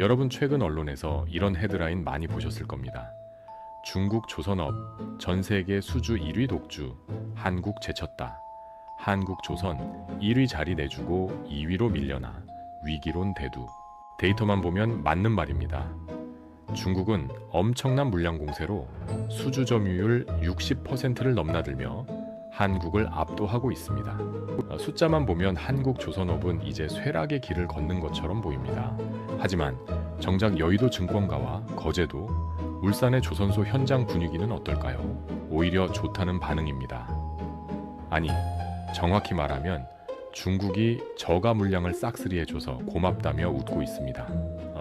여러분 최근 언론에서 이런 헤드라인 많이 보셨을 겁니다. 중국 조선업 전 세계 수주 1위 독주, 한국 제쳤다. 한국 조선 1위 자리 내주고 2위로 밀려나 위기론 대두. 데이터만 보면 맞는 말입니다. 중국은 엄청난 물량 공세로 수주 점유율 60%를 넘나들며 한국을 압도하고 있습니다. 숫자만 보면 한국 조선업은 이제 쇠락의 길을 걷는 것처럼 보입니다. 하지만 정작 여의도 증권가와 거제도, 울산의 조선소 현장 분위기는 어떨까요? 오히려 좋다는 반응입니다. 아니, 정확히 말하면 중국이 저가 물량을 싹쓸이해줘서 고맙다며 웃고 있습니다.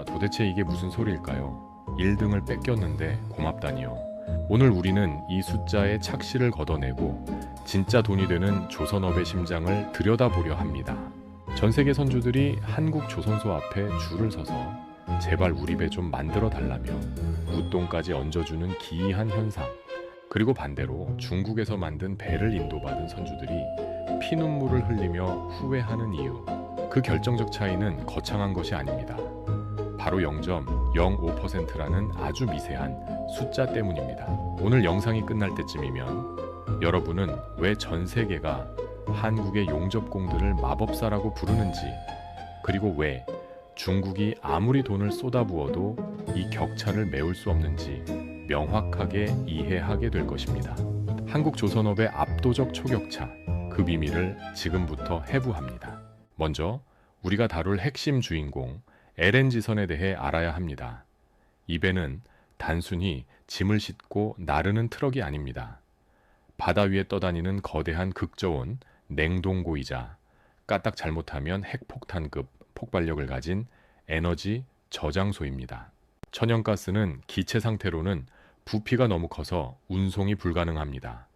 도대체 이게 무슨 소리일까요? 1등을 뺏겼는데 고맙다니요. 오늘 우리는 이 숫자의 착시를 걷어내고 진짜 돈이 되는 조선업의 심장을 들여다보려 합니다. 전 세계 선주들이 한국 조선소 앞에 줄을 서서 제발 우리 배 좀 만들어 달라며 웃돈까지 얹어주는 기이한 현상. 그리고 반대로 중국에서 만든 배를 인도받은 선주들이 피눈물을 흘리며 후회하는 이유. 그 결정적 차이는 거창한 것이 아닙니다. 바로 0.05%라는 아주 미세한 숫자 때문입니다. 오늘 영상이 끝날 때쯤이면 여러분은 왜 전 세계가 한국의 용접공들을 마법사라고 부르는지, 그리고 왜 중국이 아무리 돈을 쏟아부어도 이 격차를 메울 수 없는지 명확하게 이해하게 될 것입니다. 한국 조선업의 압도적 초격차, 그 비밀을 지금부터 해부합니다. 먼저 우리가 다룰 핵심 주인공 LNG선에 대해 알아야 합니다. 이 배는 단순히 짐을 싣고 나르는 트럭이 아닙니다. 바다 위에 떠다니는 거대한 극저온 냉동고이자 까딱 잘못하면 핵폭탄급 폭발력을 가진 에너지 저장소입니다. 천연가스는 기체 상태로는 부피가 너무 커서 운송이 불가능합니다.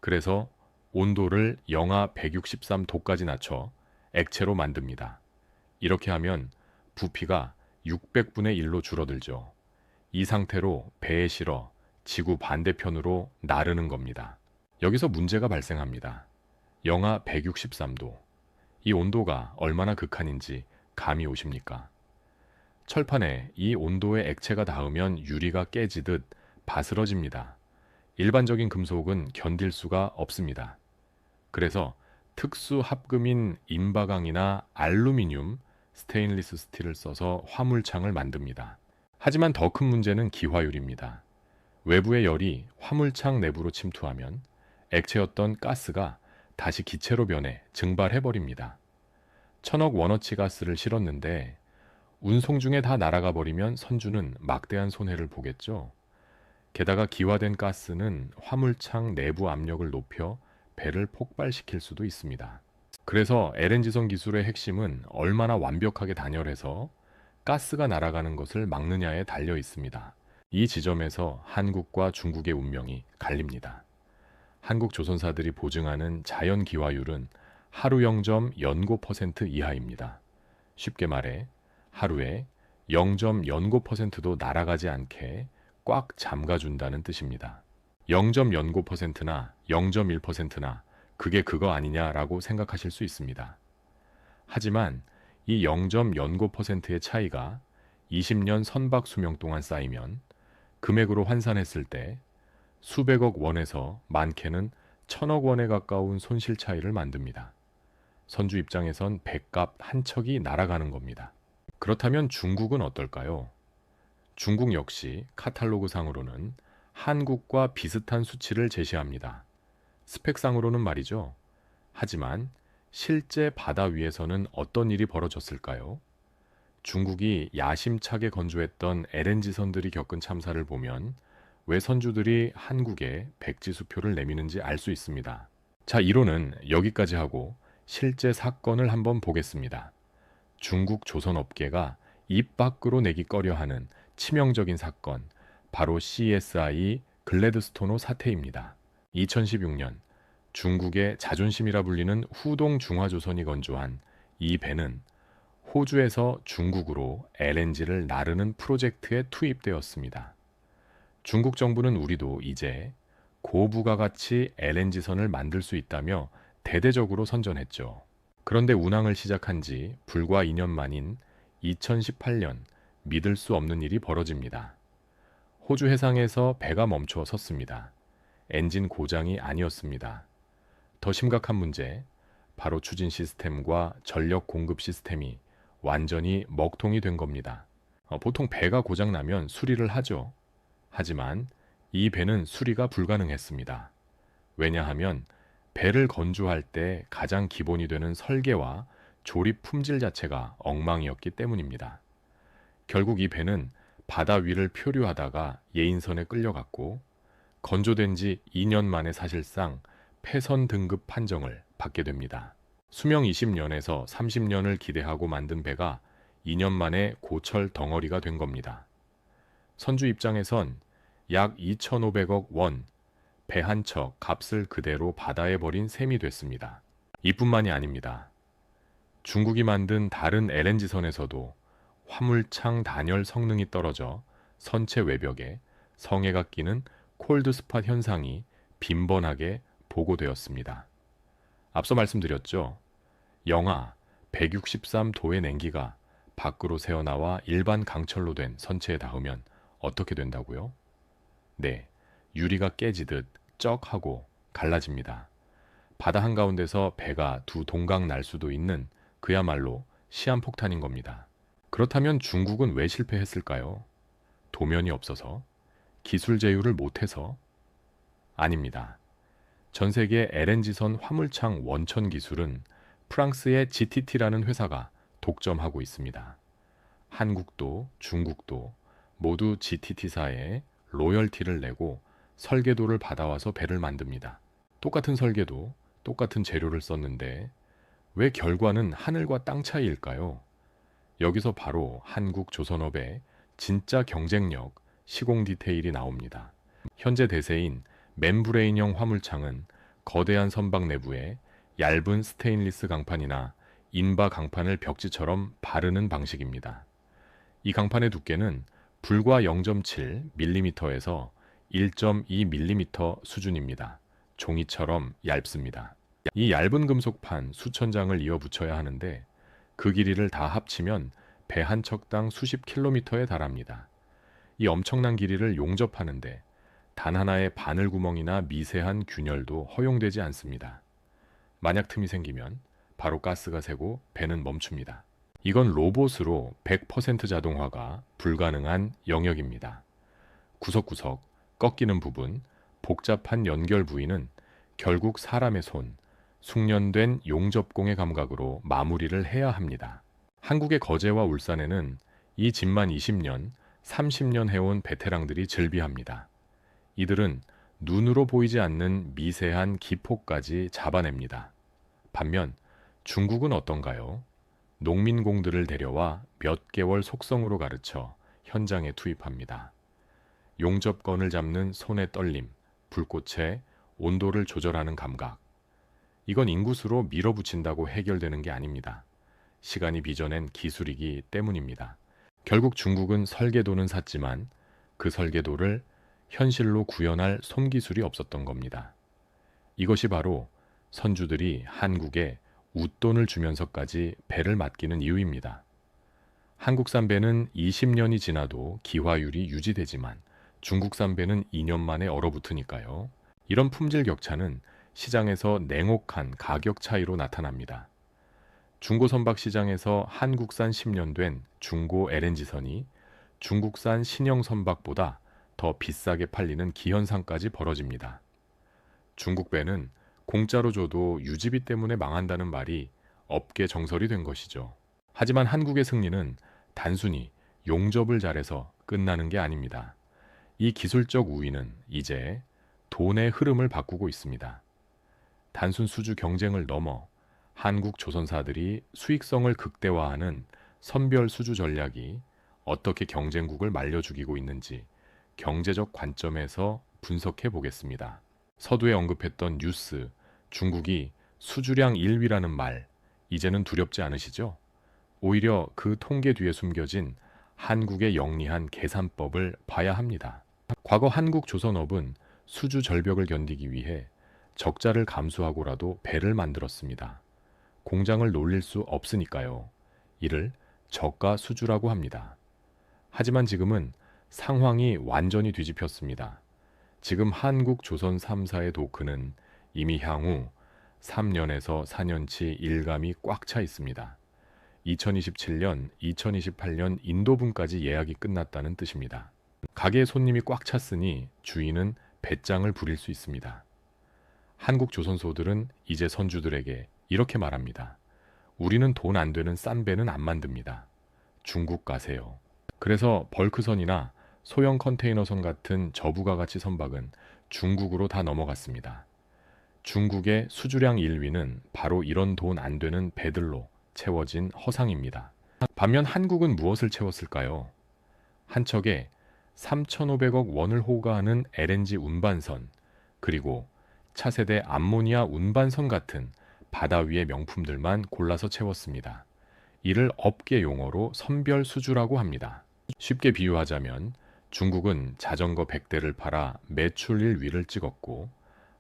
그래서 온도를 영하 163도까지 낮춰 액체로 만듭니다. 이렇게 하면 부피가 600분의 1로 줄어들죠. 이 상태로 배에 실어 지구 반대편으로 나르는 겁니다. 여기서 문제가 발생합니다. 영하 163도. 이 온도가 얼마나 극한인지 감이 오십니까? 철판에 이 온도의 액체가 닿으면 유리가 깨지듯 바스러집니다. 일반적인 금속은 견딜 수가 없습니다. 그래서 특수 합금인 임바강이나 알루미늄, 스테인리스 스틸을 써서 화물창을 만듭니다. 하지만 더 큰 문제는 기화율입니다. 외부의 열이 화물창 내부로 침투하면 액체였던 가스가 다시 기체로 변해 증발해버립니다. 1000억 원어치 가스를 실었는데 운송 중에 다 날아가 버리면 선주는 막대한 손해를 보겠죠. 게다가 기화된 가스는 화물창 내부 압력을 높여 배를 폭발시킬 수도 있습니다. 그래서 LNG선 기술의 핵심은 얼마나 완벽하게 단열해서 가스가 날아가는 것을 막느냐에 달려 있습니다. 이 지점에서 한국과 중국의 운명이 갈립니다. 한국 조선사들이 보증하는 자연 기화율은 하루 0.09% 이하입니다. 쉽게 말해 하루에 0.09%도 날아가지 않게 꽉 잠가준다는 뜻입니다. 0.09%나 0.1%나 그게 그거 아니냐라고 생각하실 수 있습니다. 하지만 이 0.09%의 차이가 20년 선박 수명 동안 쌓이면 금액으로 환산했을 때 수백억 원에서 많게는 1000억 원에 가까운 손실 차이를 만듭니다. 선주 입장에선 배값 한 척이 날아가는 겁니다. 그렇다면 중국은 어떨까요? 중국 역시 카탈로그상으로는 한국과 비슷한 수치를 제시합니다. 스펙상으로는 말이죠. 하지만 실제 바다 위에서는 어떤 일이 벌어졌을까요? 중국이 야심차게 건조했던 LNG선들이 겪은 참사를 보면 왜 선주들이 한국에 백지수표를 내미는지 알 수 있습니다. 자, 이론은 여기까지 하고 실제 사건을 한번 보겠습니다. 중국 조선업계가 입 밖으로 내기 꺼려하는 치명적인 사건, 바로 CSI 글래드스토노 사태입니다. 2016년 중국의 자존심이라 불리는 후동 중화조선이 건조한 이 배는 호주에서 중국으로 LNG를 나르는 프로젝트에 투입되었습니다. 중국 정부는 우리도 이제 고부가가치 LNG선을 만들 수 있다며 대대적으로 선전했죠. 그런데 운항을 시작한 지 불과 2년 만인 2018년 믿을 수 없는 일이 벌어집니다. 호주 해상에서 배가 멈춰 섰습니다. 엔진 고장이 아니었습니다. 더 심각한 문제, 바로 추진 시스템과 전력 공급 시스템이 완전히 먹통이 된 겁니다. 보통 배가 고장나면 수리를 하죠. 하지만 이 배는 수리가 불가능했습니다. 왜냐하면 배를 건조할 때 가장 기본이 되는 설계와 조립 품질 자체가 엉망이었기 때문입니다. 결국 이 배는 바다 위를 표류하다가 예인선에 끌려갔고 건조된 지 2년 만에 사실상 폐선 등급 판정을 받게 됩니다. 수명 20년에서 30년을 기대하고 만든 배가 2년 만에 고철 덩어리가 된 겁니다. 선주 입장에선 약 2,500억 원, 배 한 척 값을 그대로 바다에 버린 셈이 됐습니다. 이뿐만이 아닙니다. 중국이 만든 다른 LNG선에서도 화물창 단열 성능이 떨어져 선체 외벽에 성에가 끼는 콜드스팟 현상이 빈번하게 보고되었습니다. 앞서 말씀드렸죠. 영하 163도의 냉기가 밖으로 새어나와 일반 강철로 된 선체에 닿으면 어떻게 된다고요? 네, 유리가 깨지듯 쩍 하고 갈라집니다. 바다 한가운데서 배가 두 동강 날 수도 있는 그야말로 시한폭탄인 겁니다. 그렇다면 중국은 왜 실패했을까요? 도면이 없어서? 기술 제휴를 못해서? 아닙니다. 전 세계 LNG선 화물창 원천 기술은 프랑스의 GTT라는 회사가 독점하고 있습니다. 한국도 중국도 모두 GTT사에 로열티를 내고 설계도를 받아와서 배를 만듭니다. 똑같은 설계도, 똑같은 재료를 썼는데 왜 결과는 하늘과 땅 차이일까요? 여기서 바로 한국 조선업의 진짜 경쟁력, 시공 디테일이 나옵니다. 현재 대세인 멤브레인형 화물창은 거대한 선박 내부에 얇은 스테인리스 강판이나 인바 강판을 벽지처럼 바르는 방식입니다. 이 강판의 두께는 불과 0.7mm에서 1.2mm 수준입니다. 종이처럼 얇습니다. 이 얇은 금속판 수천 장을 이어 붙여야 하는데 그 길이를 다 합치면 배 한 척당 수십 킬로미터에 달합니다. 이 엄청난 길이를 용접하는데 단 하나의 바늘구멍이나 미세한 균열도 허용되지 않습니다. 만약 틈이 생기면 바로 가스가 새고 배는 멈춥니다. 이건 로봇으로 100% 자동화가 불가능한 영역입니다. 구석구석 꺾이는 부분, 복잡한 연결 부위는 결국 사람의 손, 숙련된 용접공의 감각으로 마무리를 해야 합니다. 한국의 거제와 울산에는 이 집만 20년, 30년 해온 베테랑들이 즐비합니다. 이들은 눈으로 보이지 않는 미세한 기포까지 잡아냅니다. 반면 중국은 어떤가요? 농민공들을 데려와 몇 개월 속성으로 가르쳐 현장에 투입합니다. 용접건을 잡는 손의 떨림, 불꽃의 온도를 조절하는 감각. 이건 인구수로 밀어붙인다고 해결되는 게 아닙니다. 시간이 빚어낸 기술이기 때문입니다. 결국 중국은 설계도는 샀지만 그 설계도를 현실로 구현할 손기술이 없었던 겁니다. 이것이 바로 선주들이 한국에 웃돈을 주면서까지 배를 맡기는 이유입니다. 한국산 배는 20년이 지나도 기화율이 유지되지만 중국산 배는 2년 만에 얼어붙으니까요. 이런 품질 격차는 시장에서 냉혹한 가격 차이로 나타납니다. 중고 선박 시장에서 한국산 10년 된 중고 LNG선이 중국산 신형 선박보다 더 비싸게 팔리는 기현상까지 벌어집니다. 중국 배는 공짜로 줘도 유지비 때문에 망한다는 말이 업계 정설이 된 것이죠. 하지만 한국의 승리는 단순히 용접을 잘해서 끝나는 게 아닙니다. 이 기술적 우위는 이제 돈의 흐름을 바꾸고 있습니다. 단순 수주 경쟁을 넘어 한국 조선사들이 수익성을 극대화하는 선별 수주 전략이 어떻게 경쟁국을 말려 죽이고 있는지 경제적 관점에서 분석해 보겠습니다. 서두에 언급했던 뉴스, 중국이 수주량 1위라는 말, 이제는 두렵지 않으시죠? 오히려 그 통계 뒤에 숨겨진 한국의 영리한 계산법을 봐야 합니다. 과거 한국 조선업은 수주 절벽을 견디기 위해 적자를 감수하고라도 배를 만들었습니다. 공장을 놀릴 수 없으니까요. 이를 저가 수주라고 합니다. 하지만 지금은 상황이 완전히 뒤집혔습니다. 지금 한국 조선 3사의 도크는 이미 향후 3년에서 4년치 일감이 꽉 차 있습니다. 2027년, 2028년 인도분까지 예약이 끝났다는 뜻입니다. 가게에 손님이 꽉 찼으니 주인은 배짱을 부릴 수 있습니다. 한국 조선소들은 이제 선주들에게 이렇게 말합니다. 우리는 돈 안 되는 싼 배는 안 만듭니다. 중국 가세요. 그래서 벌크선이나 소형 컨테이너선 같은 저부가 가치 선박은 중국으로 다 넘어갔습니다. 중국의 수주량 1위는 바로 이런 돈 안 되는 배들로 채워진 허상입니다. 반면 한국은 무엇을 채웠을까요? 한 척에 3,500억 원을 호가하는 LNG 운반선, 그리고 차세대 암모니아 운반선 같은 바다 위의 명품들만 골라서 채웠습니다. 이를 업계 용어로 선별수주라고 합니다. 쉽게 비유하자면 중국은 자전거 100대를 팔아 매출 1위를 찍었고,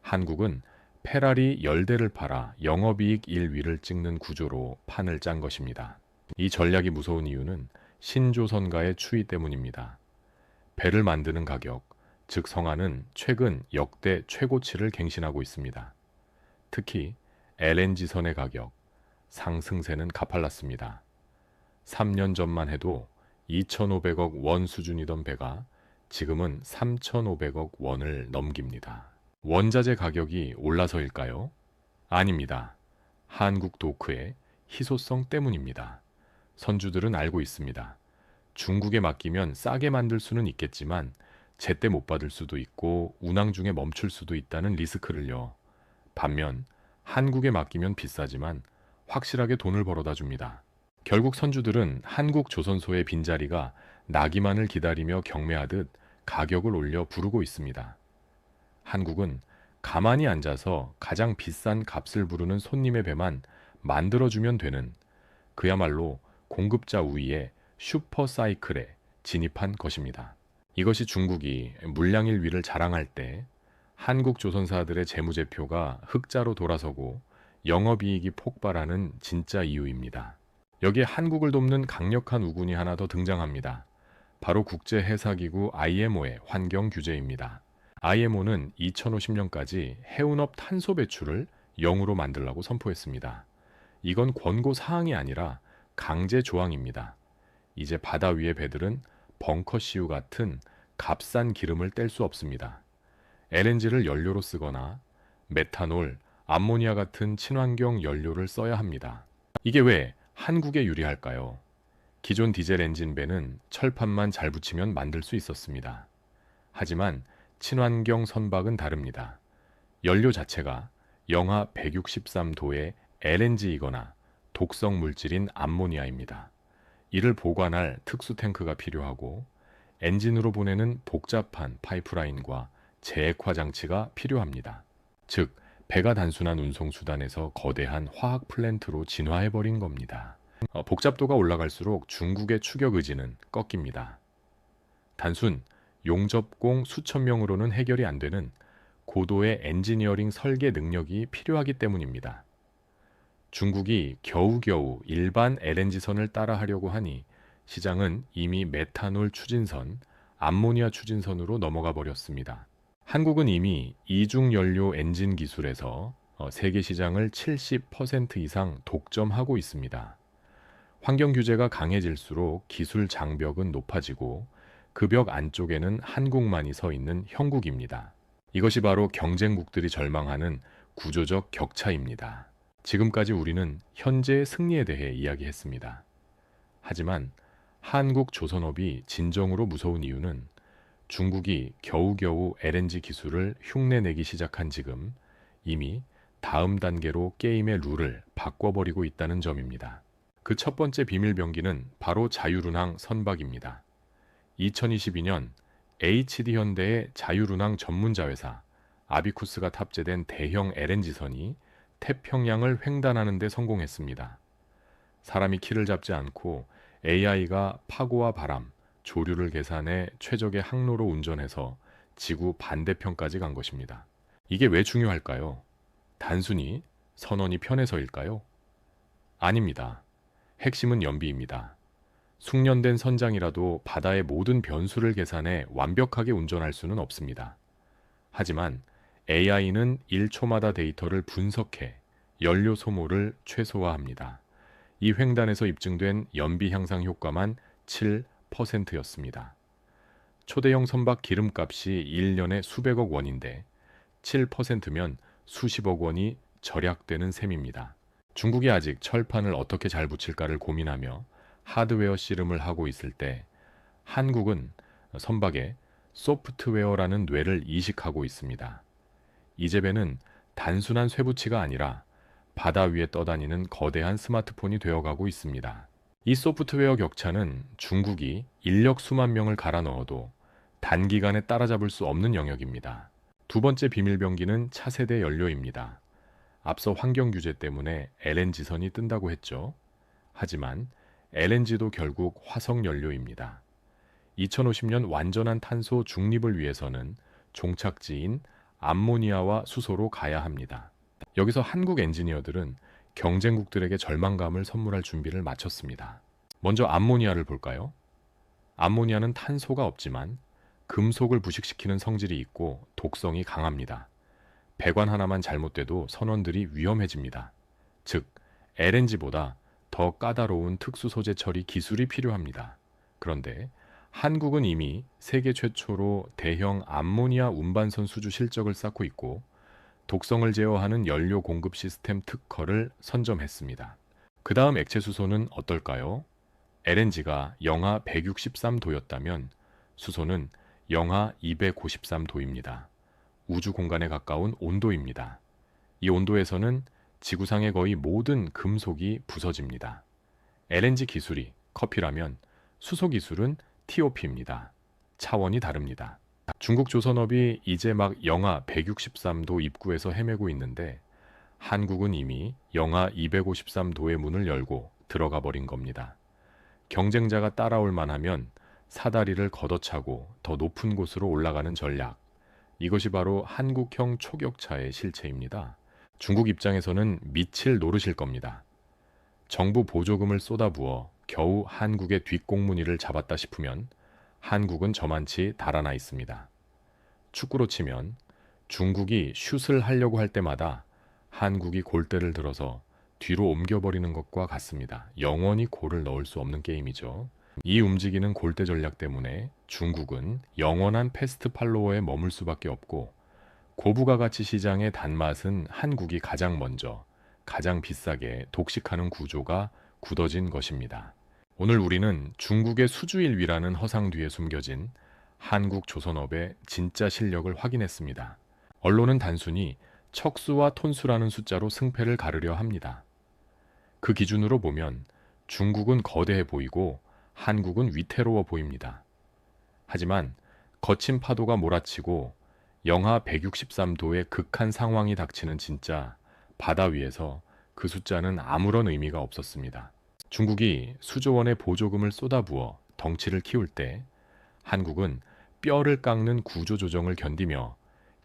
한국은 페라리 10대를 팔아 영업이익 1위를 찍는 구조로 판을 짠 것입니다. 이 전략이 무서운 이유는 신조선가의 추이 때문입니다. 배를 만드는 가격, 즉 성화는 최근 역대 최고치를 갱신하고 있습니다. 특히 LNG선의 가격, 상승세는 가팔랐습니다. 3년 전만 해도 2,500억 원 수준이던 배가 지금은 3,500억 원을 넘깁니다. 원자재 가격이 올라서일까요? 아닙니다. 한국 도크의 희소성 때문입니다. 선주들은 알고 있습니다. 중국에 맡기면 싸게 만들 수는 있겠지만 제때 못 받을 수도 있고 운항 중에 멈출 수도 있다는 리스크를요. 반면 한국에 맡기면 비싸지만 확실하게 돈을 벌어다 줍니다. 결국 선주들은 한국 조선소의 빈자리가 나기만을 기다리며 경매하듯 가격을 올려 부르고 있습니다. 한국은 가만히 앉아서 가장 비싼 값을 부르는 손님의 배만 만들어주면 되는, 그야말로 공급자 우위의 슈퍼사이클에 진입한 것입니다. 이것이 중국이 물량 1위를 자랑할 때 한국 조선사들의 재무제표가 흑자로 돌아서고 영업이익이 폭발하는 진짜 이유입니다. 여기에 한국을 돕는 강력한 우군이 하나 더 등장합니다. 바로 국제해사기구 IMO의 환경규제입니다. IMO는 2050년까지 해운업 탄소 배출을 0으로 만들라고 선포했습니다. 이건 권고 사항이 아니라 강제 조항입니다. 이제 바다 위의 배들은 벙커시유 같은 값싼 기름을 뗄 수 없습니다. LNG를 연료로 쓰거나 메탄올, 암모니아 같은 친환경 연료를 써야 합니다. 이게 왜 한국에 유리할까요? 기존 디젤 엔진 배는 철판만 잘 붙이면 만들 수 있었습니다. 하지만 친환경 선박은 다릅니다. 연료 자체가 영하 163도의 LNG이거나 독성 물질인 암모니아입니다. 이를 보관할 특수 탱크가 필요하고 엔진으로 보내는 복잡한 파이프라인과 재액화 장치가 필요합니다. 즉, 배가 단순한 운송수단에서 거대한 화학 플랜트로 진화해버린 겁니다. 복잡도가 올라갈수록 중국의 추격 의지는 꺾입니다. 단순 용접공 수천 명으로는 해결이 안 되는 고도의 엔지니어링 설계 능력이 필요하기 때문입니다. 중국이 겨우겨우 일반 LNG선을 따라하려고 하니 시장은 이미 메탄올 추진선, 암모니아 추진선으로 넘어가 버렸습니다. 한국은 이미 이중연료 엔진 기술에서 세계 시장을 70% 이상 독점하고 있습니다. 환경 규제가 강해질수록 기술 장벽은 높아지고 그 벽 안쪽에는 한국만이 서 있는 형국입니다. 이것이 바로 경쟁국들이 절망하는 구조적 격차입니다. 지금까지 우리는 현재의 승리에 대해 이야기했습니다. 하지만 한국 조선업이 진정으로 무서운 이유는 중국이 겨우겨우 LNG 기술을 흉내내기 시작한 지금 이미 다음 단계로 게임의 룰을 바꿔버리고 있다는 점입니다. 그 첫 번째 비밀병기는 바로 자율운항 선박입니다. 2022년 HD현대의 자율운항 전문자회사 아비쿠스가 탑재된 대형 LNG선이 태평양을 횡단하는 데 성공했습니다. 사람이 키를 잡지 않고 AI가 파고와 바람, 조류를 계산해 최적의 항로로 운전해서 지구 반대편까지 간 것입니다. 이게 왜 중요할까요? 단순히 선원이 편해서일까요? 아닙니다. 핵심은 연비입니다. 숙련된 선장이라도 바다의 모든 변수를 계산해 완벽하게 운전할 수는 없습니다. 하지만 AI는 1초마다 데이터를 분석해 연료 소모를 최소화합니다. 이 횡단에서 입증된 연비 향상 효과만 7%였습니다. 초대형 선박 기름값이 1년에 수백억 원인데 7%면 수십억 원이 절약되는 셈입니다. 중국이 아직 철판을 어떻게 잘 붙일까를 고민하며 하드웨어 씨름을 하고 있을 때 한국은 선박에 소프트웨어라는 뇌를 이식하고 있습니다. 이재배는 단순한 쇠붙이가 아니라 바다 위에 떠다니는 거대한 스마트폰이 되어가고 있습니다. 이 소프트웨어 격차는 중국이 인력 수만 명을 갈아 넣어도 단기간에 따라잡을 수 없는 영역입니다. 두 번째 비밀병기는 차세대 연료입니다. 앞서 환경 규제 때문에 LNG선이 뜬다고 했죠. 하지만 LNG도 결국 화석 연료입니다. 2050년 완전한 탄소 중립을 위해서는 종착지인 암모니아와 수소로 가야 합니다. 여기서 한국 엔지니어들은 경쟁국들에게 절망감을 선물할 준비를 마쳤습니다. 먼저 암모니아를 볼까요? 암모니아는 탄소가 없지만 금속을 부식시키는 성질이 있고 독성이 강합니다. 배관 하나만 잘못돼도 선원들이 위험해집니다. 즉, LNG보다 더 까다로운 특수 소재 처리 기술이 필요합니다. 그런데 한국은 이미 세계 최초로 대형 암모니아 운반선 수주 실적을 쌓고 있고 독성을 제어하는 연료 공급 시스템 특허를 선점했습니다. 그 다음 액체 수소는 어떨까요? LNG가 영하 163도였다면 수소는 영하 253도입니다. 우주 공간에 가까운 온도입니다. 이 온도에서는 지구상의 거의 모든 금속이 부서집니다. LNG 기술이 커피라면 수소 기술은 TOP입니다. 차원이 다릅니다. 중국 조선업이 이제 막 영하 163도 입구에서 헤매고 있는데 한국은 이미 영하 253도의 문을 열고 들어가 버린 겁니다. 경쟁자가 따라올 만하면 사다리를 걷어차고 더 높은 곳으로 올라가는 전략. 이것이 바로 한국형 초격차의 실체입니다. 중국 입장에서는 미칠 노릇일 겁니다. 정부 보조금을 쏟아부어 겨우 한국의 뒷공무니를 잡았다 싶으면 한국은 저만치 달아나 있습니다. 축구로 치면 중국이 슛을 하려고 할 때마다 한국이 골대를 들어서 뒤로 옮겨버리는 것과 같습니다. 영원히 골을 넣을 수 없는 게임이죠. 이 움직이는 골대 전략 때문에 중국은 영원한 패스트 팔로워에 머물 수밖에 없고 고부가 가치 시장의 단맛은 한국이 가장 먼저, 가장 비싸게 독식하는 구조가 굳어진 것입니다. 오늘 우리는 중국의 수주일위라는 허상 뒤에 숨겨진 한국 조선업의 진짜 실력을 확인했습니다. 언론은 단순히 척수와 톤수라는 숫자로 승패를 가르려 합니다. 그 기준으로 보면 중국은 거대해 보이고 한국은 위태로워 보입니다. 하지만 거친 파도가 몰아치고 영하 163도의 극한 상황이 닥치는 진짜 바다 위에서 그 숫자는 아무런 의미가 없었습니다. 중국이 수조 원의 보조금을 쏟아부어 덩치를 키울 때 한국은 뼈를 깎는 구조조정을 견디며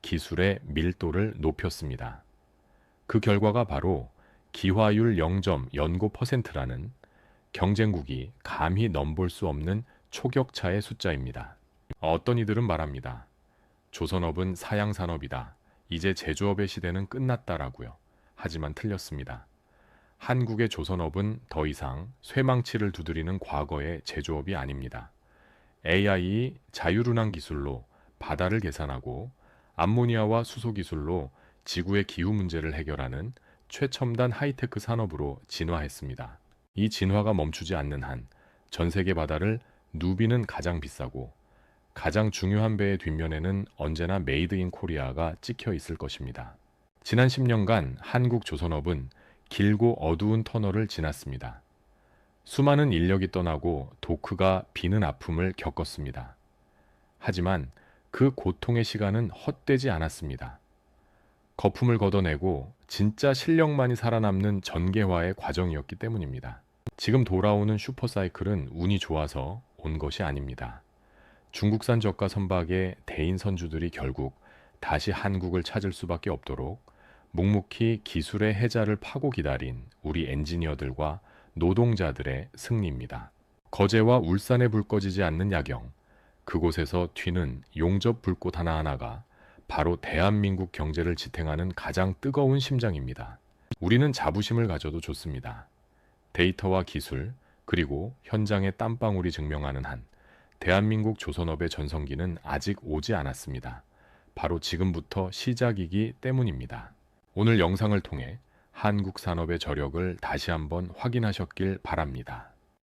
기술의 밀도를 높였습니다. 그 결과가 바로 기화율 0.09%라는 경쟁국이 감히 넘볼 수 없는 초격차의 숫자입니다. 어떤 이들은 말합니다. 조선업은 사양산업이다. 이제 제조업의 시대는 끝났다라고요. 하지만 틀렸습니다. 한국의 조선업은 더 이상 쇠망치를 두드리는 과거의 제조업이 아닙니다. AI 자유순환 기술로 바다를 계산하고 암모니아와 수소 기술로 지구의 기후 문제를 해결하는 최첨단 하이테크 산업으로 진화했습니다. 이 진화가 멈추지 않는 한 전 세계 바다를 누비는 가장 비싸고 가장 중요한 배의 뒷면에는 언제나 메이드 인 코리아가 찍혀 있을 것입니다. 지난 10년간 한국 조선업은 길고 어두운 터널을 지났습니다. 수많은 인력이 떠나고 도크가 비는 아픔을 겪었습니다. 하지만 그 고통의 시간은 헛되지 않았습니다. 거품을 걷어내고 진짜 실력만이 살아남는 전개화의 과정이었기 때문입니다. 지금 돌아오는 슈퍼사이클은 운이 좋아서 온 것이 아닙니다. 중국산 저가 선박의 대인 선주들이 결국 다시 한국을 찾을 수밖에 없도록 묵묵히 기술의 해자를 파고 기다린 우리 엔지니어들과 노동자들의 승리입니다. 거제와 울산에 불 꺼지지 않는 야경, 그곳에서 튀는 용접 불꽃 하나하나가 바로 대한민국 경제를 지탱하는 가장 뜨거운 심장입니다. 우리는 자부심을 가져도 좋습니다. 데이터와 기술, 그리고 현장의 땀방울이 증명하는 한 대한민국 조선업의 전성기는 아직 오지 않았습니다. 바로 지금부터 시작이기 때문입니다. 오늘 영상을 통해 한국 산업의 저력을 다시 한번 확인하셨길 바랍니다.